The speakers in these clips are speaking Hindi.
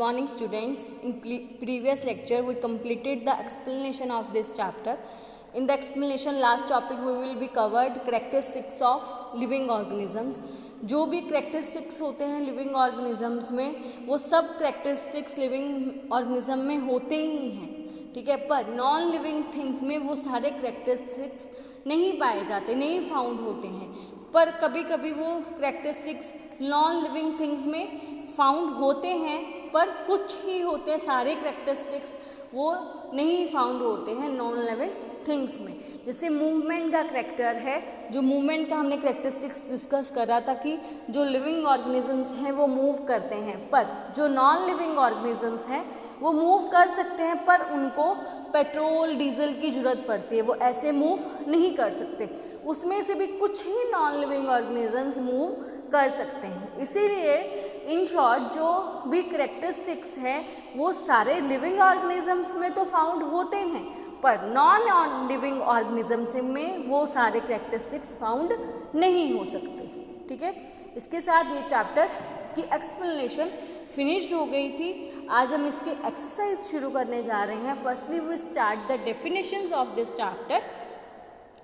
morning students. In previous lecture we completed the explanation of this chapter. In the explanation last topic we will be covered characteristics of living organisms. जो भी characteristics होते हैं living organisms में वो सब characteristics living organism में होते ही हैं, ठीक है। पर नॉन लिविंग थिंग्स में वो सारे करेक्टरिस्टिक्स नहीं पाए जाते, नहीं फाउंड होते हैं। पर कभी कभी वो करेक्टरिस्टिक्स नॉन लिविंग थिंग्स में फाउंड होते हैं, पर कुछ ही होते हैं, सारे करेक्टरिस्टिक्स वो नहीं फाउंड होते हैं नॉन लिविंग थिंग्स में। जैसे मूवमेंट का करेक्टर है, जो मूवमेंट का हमने करेक्टरिस्टिक्स डिस्कस करा था कि जो लिविंग ऑर्गेनिजम्स हैं वो मूव करते हैं, पर जो नॉन लिविंग ऑर्गेनिजम्स हैं वो मूव कर सकते हैं, पर उनको पेट्रोल डीजल की ज़रूरत पड़ती है, वो ऐसे मूव नहीं कर सकते। उसमें से भी कुछ ही नॉन लिविंग ऑर्गेनिजम्स मूव कर सकते हैं। इसीलिए इन शॉर्ट जो भी करेक्टरिस्टिक्स हैं वो सारे लिविंग ऑर्गेनिजम्स में तो फाउंड होते हैं, पर नॉन लिविंग ऑर्गेनिजम्स में वो सारे करेक्टरिस्टिक्स फाउंड नहीं हो सकते, ठीक है। इसके साथ ये चैप्टर की एक्सप्लेनेशन फिनिश्ड हो गई थी। आज हम इसके एक्सरसाइज शुरू करने जा रहे हैं। Firstly we start the definitions of this chapter.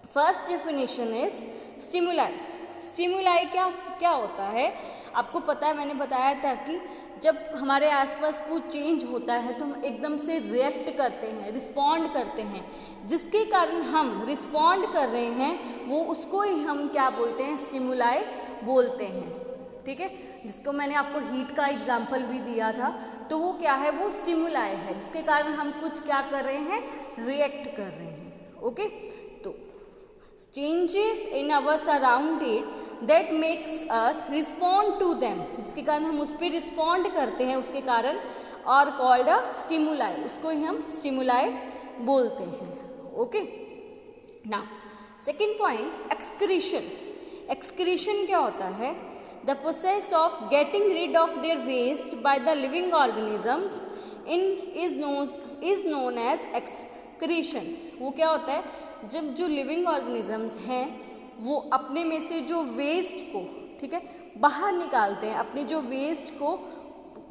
First definition is stimuli. Stimuli क्या होता है आपको पता है, मैंने बताया था कि जब हमारे आसपास कुछ चेंज होता है तो हम एकदम से रिएक्ट करते हैं, रिस्पॉन्ड करते हैं। जिसके कारण हम रिस्पॉन्ड कर रहे हैं वो उसको ही हम क्या बोलते हैं, स्टिमुलाई बोलते हैं, ठीक है। जिसको मैंने आपको हीट का एग्जाम्पल भी दिया था, तो वो क्या है, वो स्टिमुलाई है जिसके कारण हम कुछ क्या कर रहे हैं, रिएक्ट कर रहे हैं, ओके। तो changes in our surrounded that makes us respond to them, जिसके कारण हम उस पर रिस्पॉन्ड करते हैं, उसके कारण, और कॉल्ड अ स्टिमुलाई, उसको ही हम स्टिमुलाई बोलते हैं, okay. Now second point, excretion. Excretion क्या होता है, the process of getting rid of their waste by the living organisms is known as excretion. वो क्या होता है, जब जो लिविंग ऑर्गेनिजम्स हैं वो अपने में से जो वेस्ट को, ठीक है, बाहर निकालते हैं, अपने जो वेस्ट को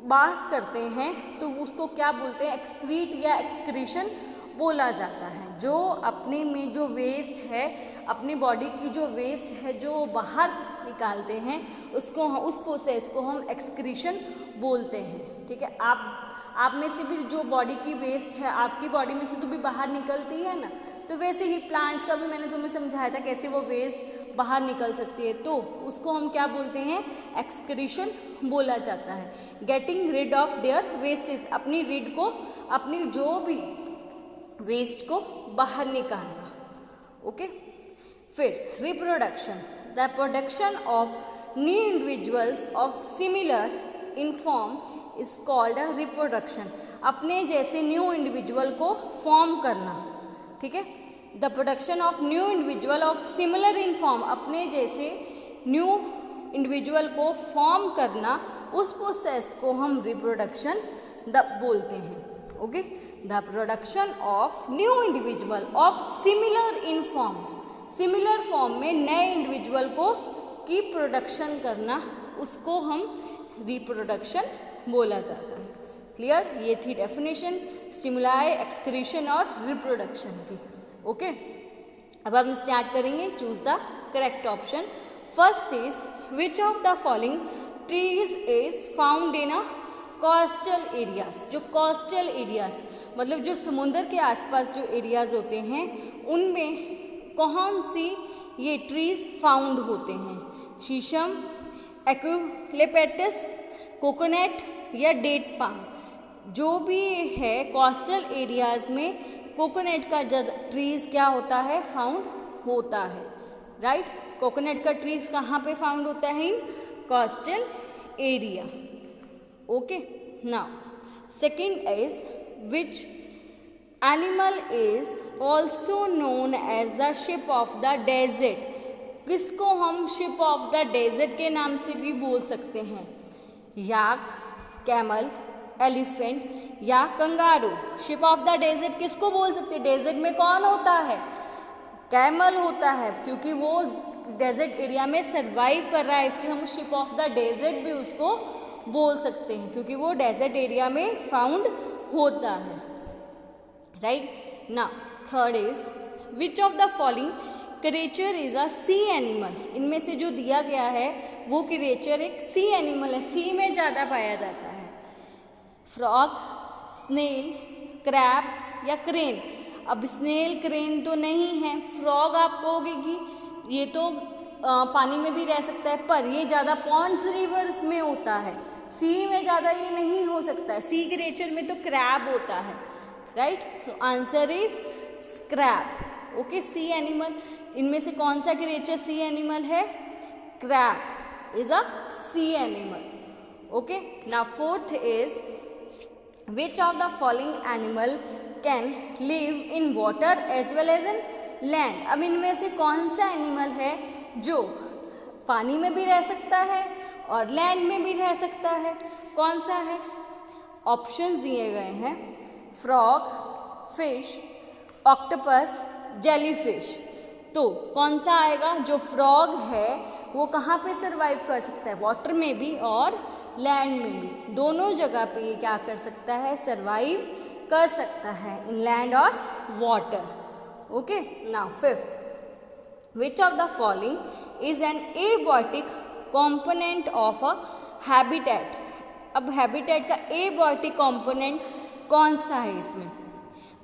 बाहर करते हैं, तो उसको क्या बोलते हैं, एक्सक्रीट या एक्सक्रीशन बोला जाता है। जो अपने में जो वेस्ट है, अपनी बॉडी की जो वेस्ट है जो बाहर निकालते हैं, उसको उस प्रोसेस को हम एक्सक्रीशन बोलते हैं, ठीक है। आप में से भी जो बॉडी की वेस्ट है, आपकी बॉडी में से तो भी बाहर निकलती है ना, तो वैसे ही प्लांट्स का भी मैंने तुम्हें समझाया था कैसे वो वेस्ट बाहर निकल सकती है, तो उसको हम क्या बोलते हैं, एक्सक्रीशन बोला जाता है। Getting rid of their wastage, अपनी रिड को, अपनी जो भी वेस्ट को बाहर निकालना, ओके। फिर reproduction, the production of new individuals of similar in form is called a reproduction. अपने जैसे न्यू इंडिविजुअल को फॉर्म करना, ठीक है। The production of new individual of similar in form, अपने जैसे न्यू इंडिविजुअल को फॉर्म करना, उस प्रोसेस को हम रिप्रोडक्शन बोलते हैं, okay. The production of new individual of similar in form, similar form में नए इंडिविजुअल को की प्रोडक्शन करना, उसको हम रिप्रोडक्शन बोला जाता है। क्लियर, ये थी डेफिनेशन स्टिमुलाई, एक्सक्रीशन और रिप्रोडक्शन की, ओके। अब हम स्टार्ट करेंगे, choose the correct option. First is which of the following trees is found in a coastal areas. जो कोस्टल एरियाज मतलब जो समुद्र के आसपास जो एरियाज होते हैं, उनमें कौन सी ये ट्रीज फाउंड होते हैं, शीशम, एक्यूलेप्टस, कोकोनट या डेट पाम। जो भी है कोस्टल एरियाज में कोकोनट का ट्रीज क्या होता है, फाउंड होता है, राइट। कोकोनट का ट्रीज कहाँ पे फाउंड होता है, in coastal area, okay. Now second is which animal is also known as the ship of the desert. किसको हम शिप ऑफ द डेजर्ट के नाम से भी बोल सकते हैं, याक, कैमल, एलिफेंट या kangaroo. Ship of the desert किसको बोल सकते हैं, डेजर्ट में कौन होता है, कैमल होता है, क्योंकि वो डेजर्ट एरिया में सर्वाइव कर रहा है, इसलिए हम शिप ऑफ द डेजर्ट भी उसको बोल सकते हैं, क्योंकि वो डेजर्ट एरिया में फाउंड होता है, right. Now third is which of the following creature is a sea animal. इनमें से जो दिया गया है वो क्रिएचर एक सी एनिमल है, सी में ज़्यादा पाया जाता है। फ्रॉग, स्नेल, क्रैब या क्रेन। अब स्नेल क्रेन तो नहीं है, फ्रॉग आप कहोगे कि ये तो पानी में भी रह सकता है, पर ये ज़्यादा पॉन्ड्स रिवर्स में होता है, सी में ज़्यादा ये नहीं हो सकता है। सी क्रिएचर में तो क्रैब होता है, राइट। तो answer is crab. Okay, sea animal. इनमें से कौन सा क्रिएचर सी एनिमल है? Crab is a sea animal. Okay, now fourth is which of the following animal can live in water as well as in land. अब इनमें से कौन सा एनिमल है जो पानी में भी रह सकता है और लैंड में भी रह सकता है? कौन सा है? ऑप्शंस दिए गए हैं, फ्रॉग, फिश, ऑक्टोपस, जेलीफिश। तो कौन सा आएगा? जो फ्रॉग है वो कहाँ पे सरवाइव कर सकता है? वाटर में भी और लैंड में भी, दोनों जगह पे ये क्या कर सकता है? सरवाइव कर सकता है, इन लैंड और water. Okay, now fifth, which of the following is an abiotic component of a habitat. अब हैबिटेट का एबॉटिक कॉम्पोनेंट कौन सा है इसमें?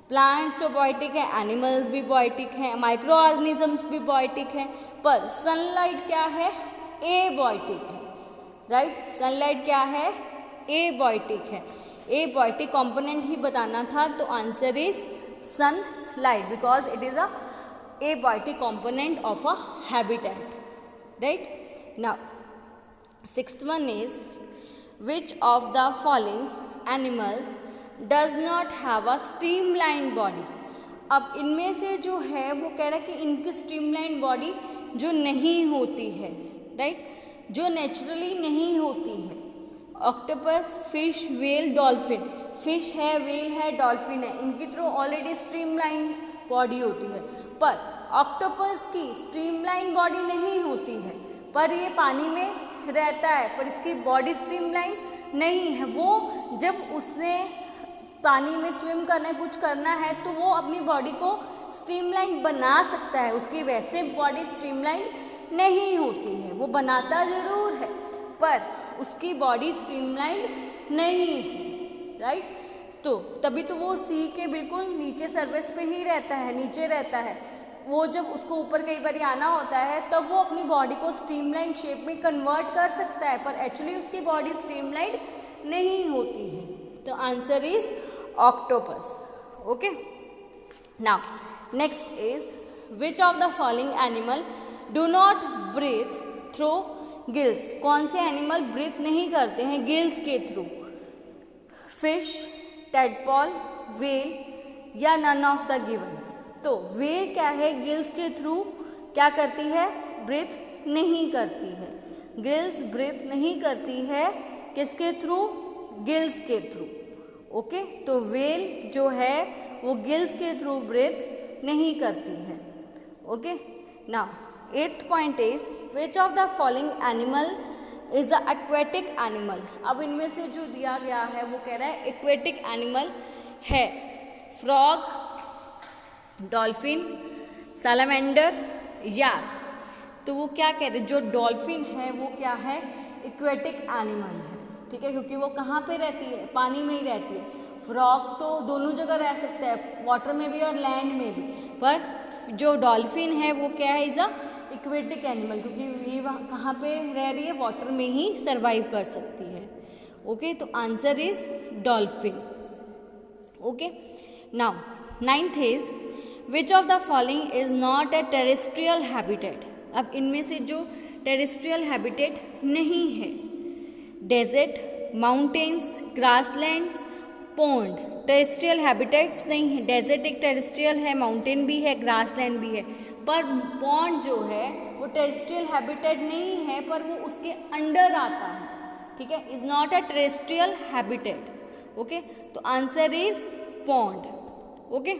प्लांट्स तो बॉयटिक है, एनिमल्स भी बॉयटिक हैं, माइक्रो ऑर्गेनिजम्स भी बॉयटिक हैं, पर सनलाइट क्या है? एबॉयटिक है, राइट। सनलाइट क्या है? एबॉयटिक है। एबॉयटिक कंपोनेंट ही बताना था, तो answer is sunlight because it is a abiotic component of a habitat, right. Now sixth one is which of the following animals does not have a streamline body. अब इनमें से जो है वो कह रहा है कि इनकी स्ट्रीमलाइन बॉडी जो नहीं होती है, राइट, जो नेचुरली नहीं होती है। Octopus, fish, whale, dolphin. Fish है, व्हेल है, डॉल्फिन है, इनकी तो ऑलरेडी स्ट्रीमलाइन बॉडी होती है, पर ऑक्टोपस की स्ट्रीमलाइन बॉडी नहीं होती है, पर ये पानी में रहता है, पर इसकी बॉडी स्ट्रीमलाइन नहीं है। वो जब उसने पानी में स्विम करना है, कुछ करना है, तो वो अपनी बॉडी को स्ट्रीमलाइन बना सकता है, उसकी वैसे बॉडी स्ट्रीमलाइन नहीं होती है। वो बनाता ज़रूर है पर उसकी बॉडी स्ट्रीमलाइन नहीं है, राइट। तो तभी तो वो सी के बिल्कुल नीचे सरफेस पे ही रहता है, नीचे रहता है। वो जब उसको ऊपर कई बार आना होता है तब वो अपनी बॉडी को स्ट्रीमलाइन शेप में कन्वर्ट कर सकता है, पर एक्चुअली उसकी बॉडी स्ट्रीमलाइन नहीं होती है। तो answer is octopus. Okay, now next is which of the following animal do not breathe through gills. कौन से एनिमल ब्रीथ नहीं करते हैं गिल्स के थ्रू? फिश, टेडपॉल, व्हेल या नन ऑफ द गिवन। तो व्हेल क्या है? गिल्स के थ्रू क्या करती है? ब्रीथ नहीं करती है। गिल्स ब्रीथ नहीं करती है, किसके थ्रू? गिल्स के थ्रू। ओके, तो व्हेल जो है वो गिल्स के थ्रू ब्रीथ नहीं करती है। Okay, now eighth point is which of the following animal is the aquatic animal. अब इनमें से जो दिया गया है वो कह रहा है एक्वेटिक एनिमल है। फ्रॉग, डॉल्फिन, सैलमेंडर, याक। तो वो क्या कह रहे हैं? जो डॉल्फिन है वो क्या है? एक्वेटिक एनिमल है, ठीक है, क्योंकि वो कहाँ पे रहती है? पानी में ही रहती है। फ्रॉग तो दोनों जगह रह सकता है, वाटर में भी और लैंड में भी, पर जो डॉल्फिन है वो क्या है? इज अ एक्वेटिक एनिमल, क्योंकि ये कहाँ पे रह रही है? वाटर में ही सर्वाइव कर सकती है। ओके, तो answer is dolphin. Okay, now ninth is which of the following is not a terrestrial habitat. अब इनमें से जो टेरेस्ट्रियल हैबिटेट नहीं है, desert, mountains, grasslands, pond. Terrestrial habitats नहीं है। डेजर्ट एक टेरेस्ट्रियल है, माउंटेन भी है, ग्रासलैंड भी है, पर पॉन्ड जो है वो टेरेस्ट्रियल हैबिटेट नहीं है, पर वो उसके अंडर आता है, ठीक है, is not a terrestrial habitat. Okay, तो answer is pond. Okay,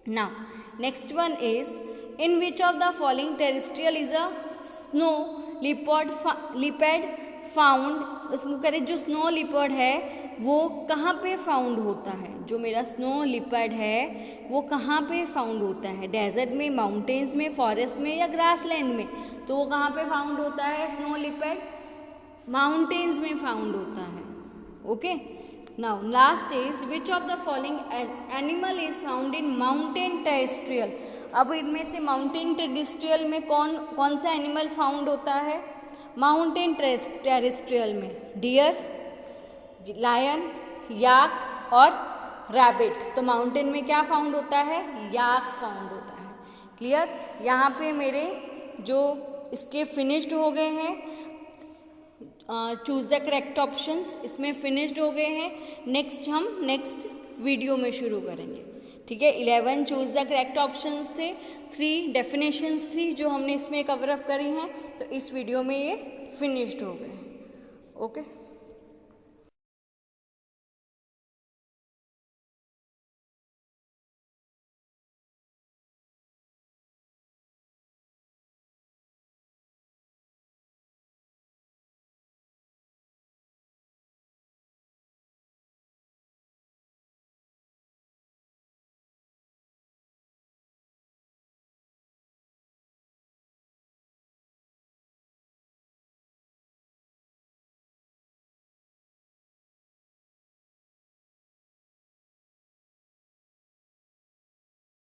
now next one is in which of the following terrestrial is a snow leopard found, उसमें करें जो स्नो लिपर्ड है वो कहाँ पे फाउंड होता है, जो मेरा स्नो लिपर्ड है वो कहाँ पे फाउंड होता है, डेजर्ट में, माउंटेन्स में, फॉरेस्ट में या ग्रासलैंड में। तो वो कहाँ पे फाउंड होता है स्नो लिपर्ड, माउंटेन्स में फाउंड होता है। Okay, now last is which of the following animal is found in mountain terrestrial. अब इनमें से माउंटेन टेरेस्ट्रियल में कौन सा एनिमल फाउंड होता है, माउंटेन टेरेस्ट्रियल में डियर, लायन, याक और रैबिट। तो माउंटेन में क्या फाउंड होता है, याक फाउंड होता है। क्लियर, यहाँ पे मेरे जो इसके फिनिश्ड हो गए हैं, चूज द करेक्ट ऑप्शंस इसमें फिनिश्ड हो गए हैं। नेक्स्ट हम नेक्स्ट वीडियो में शुरू करेंगे। ठीक है, 11 चूज द करेक्ट ऑप्शंस थे, 3 डेफिनेशंस थी जो हमने इसमें कवर अप करी हैं। तो इस वीडियो में ये फिनिश्ड हो गए। ओके।